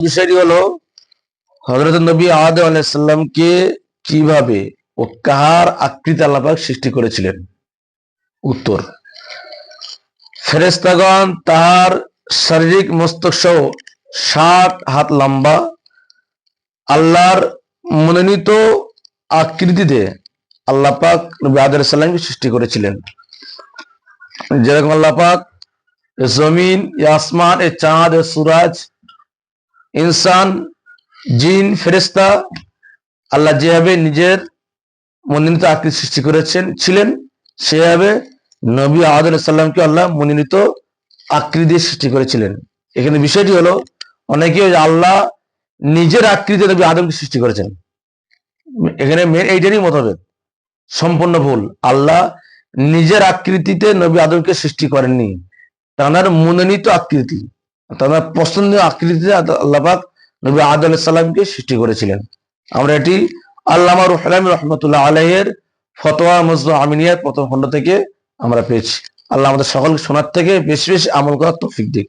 বিষয়টি হলো হযরত নবী আদম আলাইহিস সালামকে কিভাবে ও কার আকৃতি আল্লাহ পাক সৃষ্টি করেছিলেন। উত্তর, ফেরেশতাগণ তার শারীরিক মস্তক সহ 7 হাত লম্বা আল্লাহর মনোনীত আকৃতিতে আল্লাহ পাক নবী আদম আলাইহিস সালামকে সৃষ্টি করেছিলেন। যেরকম আল্লাহ পাক জমিন, আসমান, এ চাঁদ, এ সূরজ, ইনসান, জিন, ফেরেশতা আল্লাহ যেভাবে নিজের মনোনীত আকৃতি সৃষ্টি ছিলেন সেভাবে নবী আদম আলাইহিস সালামকে আল্লাহ মনোনীত আকৃতি সৃষ্টি করেছিলেন। এখানে বিষয়টি হলো অনেকে আল্লাহ নিজের আকৃতি নবী আদমকে সৃষ্টি করেছেন, এখানে মেন এইটারই মতভেদ, সম্পূর্ণ ভুল। আল্লাহ নিজের আকৃতিতে নবী আদমকে সৃষ্টি করেননি, তার মনোনীত আকৃতি, তার পছন্দীয় আকৃতিতে আল্লাহ পাক নবী আদম আলাইহিস সালামকে সৃষ্টি করেছিলেন। আমরা এটি আল্লামা রুহুল আমিন রাহমাতুল্লাহ আলাইহির ফতোয়া মুজমা আমিনিয়ার প্রথম খণ্ড থেকে আমরা পেয়েছি। আল্লাহ আমাদের সকলকে শোনার থেকে বেশি বেশি আমল করার তৌফিক দিক।